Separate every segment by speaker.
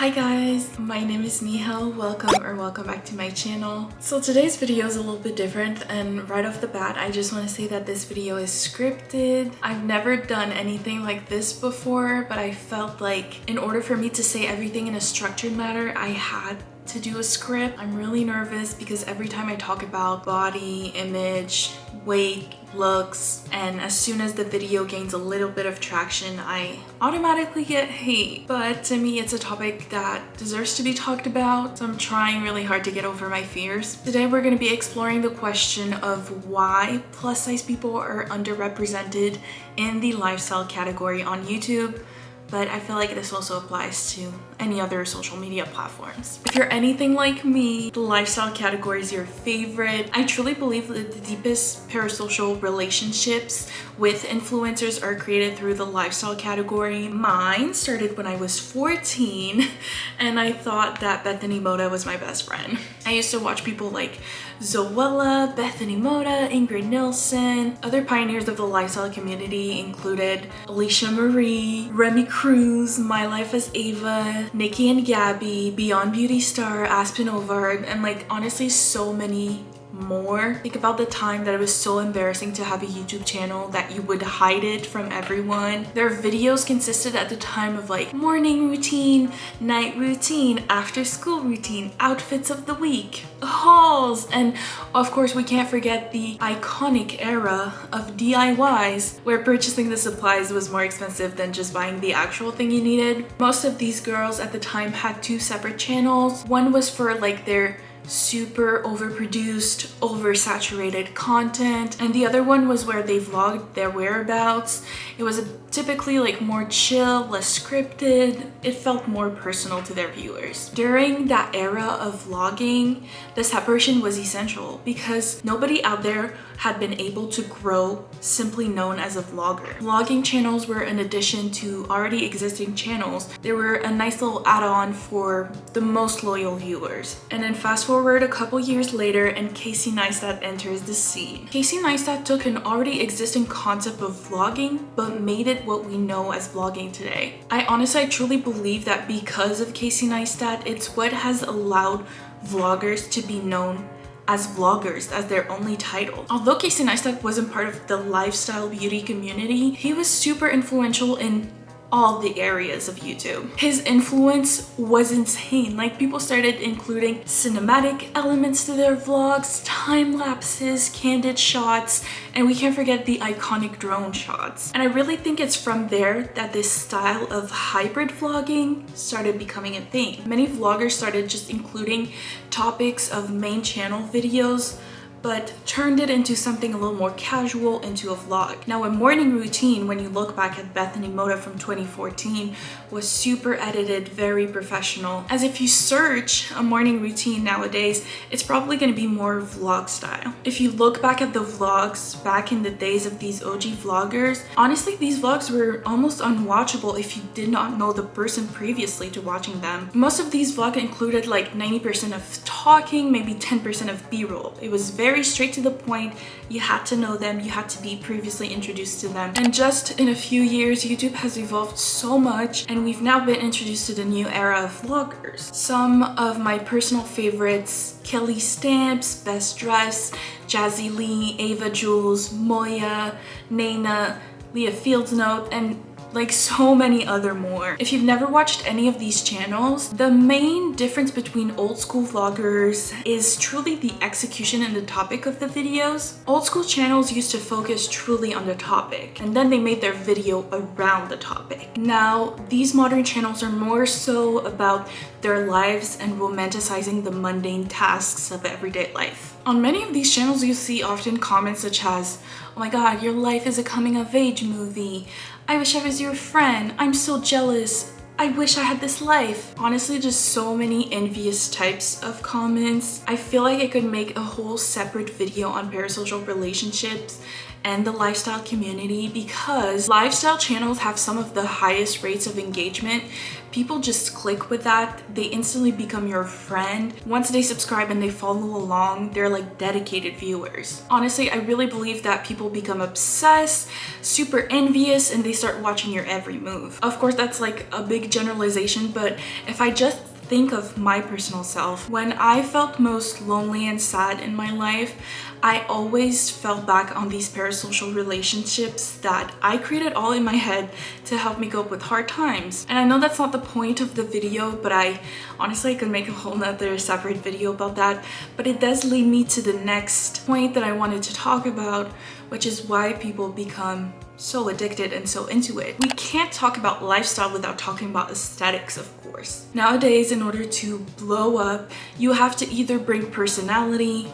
Speaker 1: Hi guys, my name is Nihel. Welcome back to my channel. So today's video is a little bit different, and right off the bat I just want to say that this video is scripted. I've never done anything like this before, but I felt like in order for me to say everything in a structured manner, I had to do a script. I'm really nervous because every time I talk about body, image, weight, looks, and as soon as the video gains a little bit of traction, I automatically get hate. But to me, it's a topic that deserves to be talked about, so I'm trying really hard to get over my fears. Today we're going to be exploring the question of why plus size people are underrepresented in the lifestyle category on YouTube. But I feel like this also applies to any other social media platforms. If you're anything like me, the lifestyle category is your favorite. I truly believe that the deepest parasocial relationships with influencers are created through the lifestyle category. Mine started when I was 14 and I thought that Bethany Mota was my best friend. I used to watch people like Zoella, Bethany Mota, Ingrid Nilsson. Other pioneers of the lifestyle community included Alicia Marie, Remy Cruz, My Life as Ava, Nikki and Gabby, Beyond Beauty Star, Aspen Ovard, and like honestly so many more. Think about the time that it was so embarrassing to have a YouTube channel that you would hide it from everyone. Their videos consisted at the time of like morning routine, night routine, after school routine, outfits of the week, hauls, and of course we can't forget the iconic era of DIYs where purchasing the supplies was more expensive than just buying the actual thing you needed. Most of these girls at the time had two separate channels. One was for like their super overproduced, oversaturated content, and the other one was where they vlogged their whereabouts. It was typically like more chill, less scripted. It felt more personal to their viewers. During that era of vlogging, the separation was essential because nobody out there had been able to grow simply known as a vlogger. Vlogging channels were an addition to already existing channels. They were a nice little add-on for the most loyal viewers. And then fast forward a couple years later and Casey Neistat enters the scene. Casey Neistat took an already existing concept of vlogging but made it what we know as vlogging today. I truly believe that because of Casey Neistat, it's what has allowed vloggers to be known as vloggers as their only title. Although Casey Neistat wasn't part of the lifestyle beauty community, he was super influential in all the areas of YouTube. His influence was insane. Like, people started including cinematic elements to their vlogs, time lapses, candid shots, and we can't forget the iconic drone shots. And I really think it's from there that this style of hybrid vlogging started becoming a thing. Many vloggers started just including topics of main channel videos, but turned it into something a little more casual, into a vlog. Now, a morning routine, when you look back at Bethany Mota from 2014, was super edited, very professional. As if you search a morning routine nowadays, it's probably gonna be more vlog style. If you look back at the vlogs back in the days of these OG vloggers, honestly, these vlogs were almost unwatchable if you did not know the person previously to watching them. Most of these vlogs included like 90% of talking, maybe 10% of B-roll. It was very straight to the point. You had to know them, you had to be previously introduced to them. And just in a few years, YouTube has evolved so much, and we've now been introduced to the new era of vloggers. Some of my personal favorites: Kelly Stamps, Best Dress, Jazzy Lee, Ava Jules, Moya, Naina, Leah Fieldsnote, and like so many other more. If you've never watched any of these channels, the main difference between old school vloggers is truly the execution and the topic of the videos. Old school channels used to focus truly on the topic, and then they made their video around the topic. Now, these modern channels are more so about their lives and romanticizing the mundane tasks of everyday life. On many of these channels, you see often comments such as, "Oh my god, your life is a coming of age movie. I wish I was your friend. I'm so jealous. I wish I had this life." Honestly, just so many envious types of comments. I feel like I could make a whole separate video on parasocial relationships and the lifestyle community, because lifestyle channels have some of the highest rates of engagement. People just click with that. They instantly become your friend. Once they subscribe and they follow along, they're like dedicated viewers. Honestly, I really believe that people become obsessed, super envious, and they start watching your every move. Of course, that's like a big generalization, but if I just think of my personal self, when I felt most lonely and sad in my life, I always fell back on these parasocial relationships that I created all in my head to help me cope with hard times. And I know that's not the point of the video, but I honestly could make a whole nother separate video about that. But it does lead me to the next point that I wanted to talk about, which is why people become so addicted and so into it. We can't talk about lifestyle without talking about aesthetics, of course. Nowadays, in order to blow up, you have to either bring personality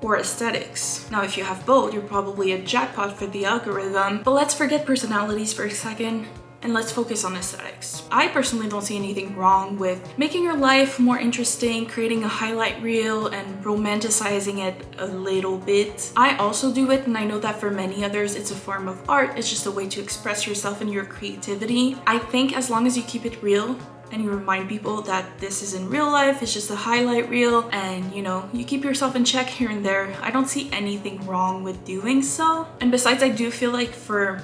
Speaker 1: or aesthetics. Now, if you have both, you're probably a jackpot for the algorithm. But let's forget personalities for a second and let's focus on aesthetics. I personally don't see anything wrong with making your life more interesting, creating a highlight reel and romanticizing it a little bit. I also do it, and I know that for many others it's a form of art. It's just a way to express yourself and your creativity. I think as long as you keep it real and you remind people that this is in real life, it's just a highlight reel, and you know, you keep yourself in check here and there, I don't see anything wrong with doing so. And besides, I do feel like for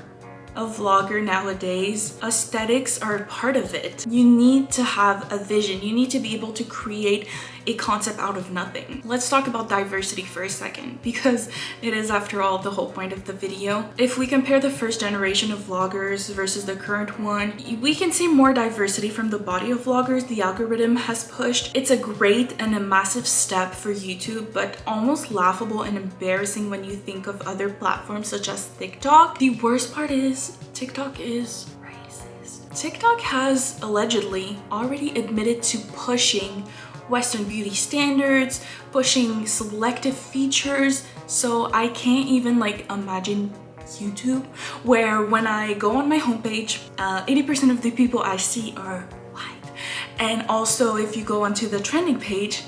Speaker 1: a vlogger nowadays, aesthetics are part of it. You need to have a vision. You need to be able to create a concept out of nothing. Let's talk about diversity for a second, because it is, after all, the whole point of the video. If we compare the first generation of vloggers versus the current one, we can see more diversity from the body of vloggers the algorithm has pushed. It's a great and a massive step for YouTube, but almost laughable and embarrassing when you think of other platforms such as TikTok. The worst part is TikTok is racist. TikTok has allegedly already admitted to pushing Western beauty standards, pushing selective features. So I can't even like imagine YouTube, where when I go on my homepage, 80% of the people I see are white. And also if you go onto the trending page,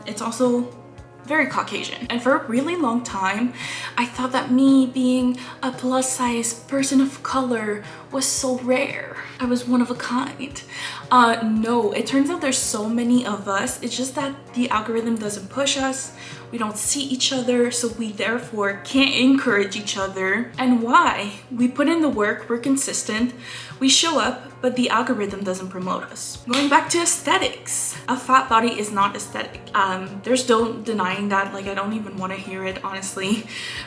Speaker 1: it's also very Caucasian. And for a really long time, I thought that me being a plus size person of color was so rare. I was one of a kind. No, it turns out there's so many of us. It's just that the algorithm doesn't push us. We don't see each other, so we therefore can't encourage each other. And why? We put in the work, we're consistent, we show up, but the algorithm doesn't promote us. Going back to aesthetics, a fat body is not aesthetic. There's no denying that. Like, I don't even want to hear it, honestly.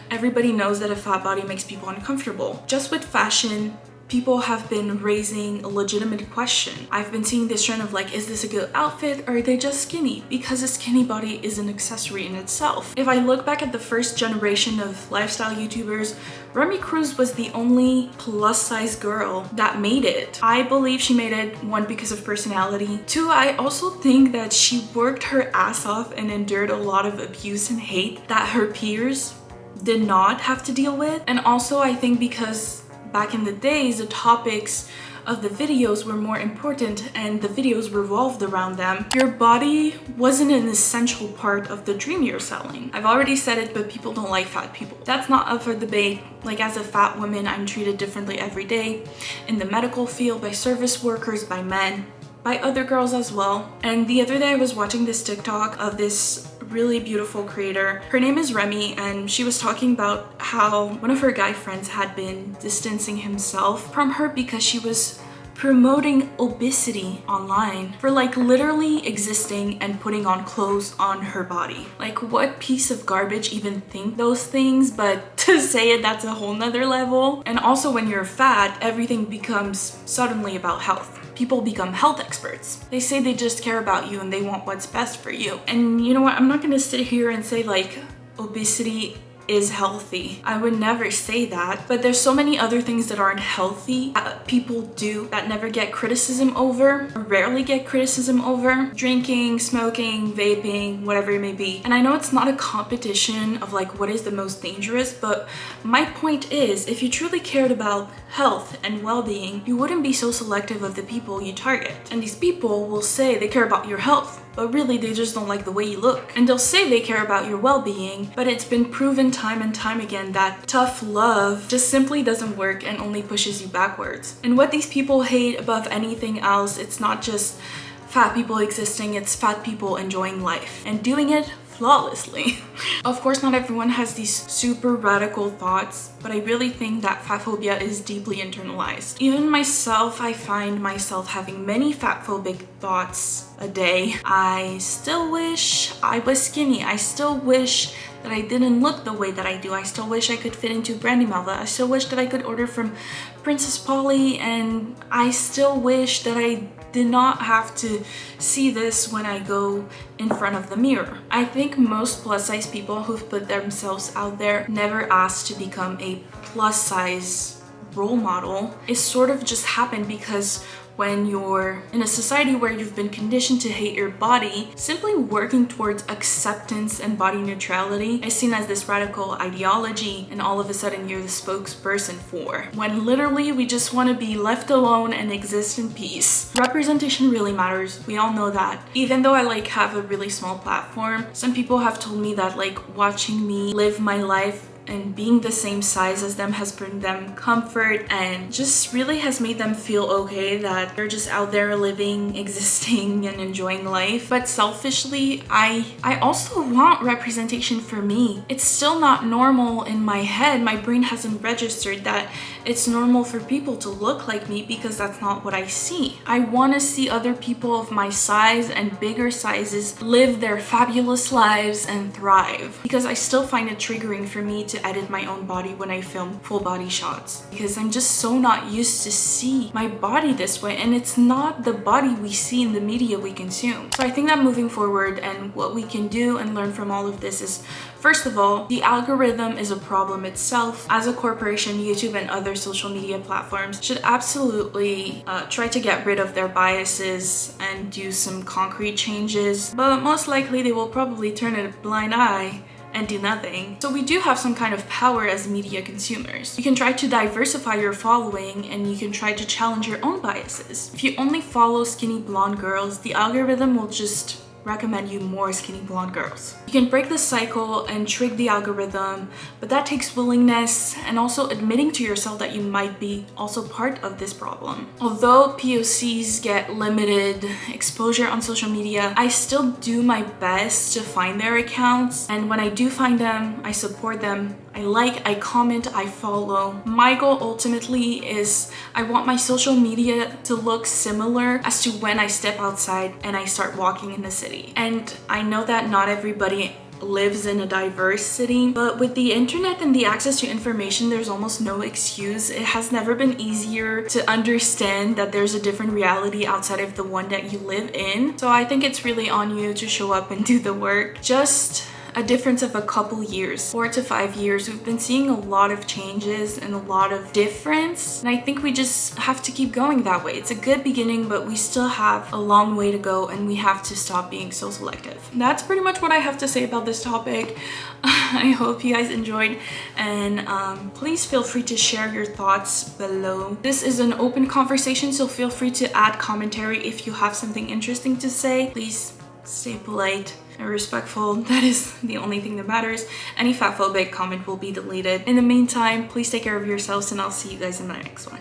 Speaker 1: Everybody knows that a fat body makes people uncomfortable. Just with fashion, people have been raising a legitimate question. I've been seeing this trend of like, is this a good outfit or are they just skinny? Because a skinny body is an accessory in itself. If I look back at the first generation of lifestyle YouTubers, Remy Cruz was the only plus size girl that made it. I believe she made it, one, because of personality. Two, I also think that she worked her ass off and endured a lot of abuse and hate that her peers did not have to deal with. And also I think because back in the days, the topics of the videos were more important and the videos revolved around them. Your body wasn't an essential part of the dream you're selling. I've already said it, but people don't like fat people. That's not up for debate. Like, as a fat woman, I'm treated differently every day in the medical field, by service workers, by men, by other girls as well. And the other day I was watching this TikTok of this really beautiful creator. Her name is Remy, and she was talking about how one of her guy friends had been distancing himself from her because she was promoting obesity online for like literally existing and putting on clothes on her body. Like, what piece of garbage even think those things? But to say it, that's a whole nother level. And also, when you're fat, everything becomes suddenly about health. People become health experts. They say they just care about you and they want what's best for you. And you know what? I'm not gonna sit here and say like obesity is healthy. I would never say that, but there's so many other things that aren't healthy that people do that never get criticism over, or rarely get criticism over. Drinking, smoking, vaping, whatever it may be. And I know it's not a competition of like what is the most dangerous, but my point is, if you truly cared about health and well-being, you wouldn't be so selective of the people you target. And these people will say they care about your health, but really they just don't like the way you look. And they'll say they care about your well-being, but it's been proven time and time again that tough love just simply doesn't work and only pushes you backwards. And what these people hate above anything else, it's not just fat people existing, it's fat people enjoying life and doing it flawlessly. Of course, not everyone has these super radical thoughts, but I really think that fat phobia is deeply internalized. Even myself, I find myself having many fat phobic thoughts a day. I still wish I was skinny. I still wish that I didn't look the way that I do. I still wish I could fit into Brandy Melva. I still wish that I could order from Princess Polly, and I still wish that I did not have to see this when I go in front of the mirror. I think most plus size people who've put themselves out there never asked to become a plus size role model. It sort of just happened because when you're in a society where you've been conditioned to hate your body, simply working towards acceptance and body neutrality is seen as this radical ideology, and all of a sudden you're the spokesperson for, when literally we just want to be left alone and exist in peace. Representation really matters. We all know that. Even though I have a really small platform, some people have told me that watching me live my life and being the same size as them has brought them comfort and just really has made them feel okay that they're just out there living, existing, and enjoying life. But selfishly, I also want representation for me. It's still not normal in my head. My brain hasn't registered that it's normal for people to look like me because that's not what I see. I want to see other people of my size and bigger sizes live their fabulous lives and thrive, because I still find it triggering for me to edit my own body when I film full body shots, because I'm just so not used to see my body this way, and it's not the body we see in the media we consume. So I think that moving forward and what we can do and learn from all of this is, first of all, the algorithm is a problem itself. As a corporation, YouTube and other social media platforms should absolutely try to get rid of their biases and do some concrete changes, but most likely they will probably turn a blind eye and do nothing. So we do have some kind of power as media consumers. You can try to diversify your following, and you can try to challenge your own biases. If you only follow skinny blonde girls, the algorithm will just recommend you more skinny blonde girls. You can break the cycle and trick the algorithm, but that takes willingness and also admitting to yourself that you might be also part of this problem. Although POCs get limited exposure on social media, I still do my best to find their accounts, and when I do find them, I support them. I like, I comment, I follow. My goal ultimately is I want my social media to look similar as to when I step outside and I start walking in the city. And I know that not everybody lives in a diverse city, but with the internet and the access to information, there's almost no excuse. It has never been easier to understand that there's a different reality outside of the one that you live in. So I think it's really on you to show up and do the work. Just a difference of a couple years, 4 to 5 years, we've been seeing a lot of changes and a lot of difference, and I think we just have to keep going that way. It's a good beginning, but we still have a long way to go, and we have to stop being so selective. That's pretty much what I have to say about this topic. I hope you guys enjoyed, and please feel free to share your thoughts below. This is an open conversation, so feel free to add commentary if you have something interesting to say. Please stay polite and respectful. That is the only thing that matters. Any fatphobic comment will be deleted. In the meantime, please take care of yourselves, and I'll see you guys in the next one.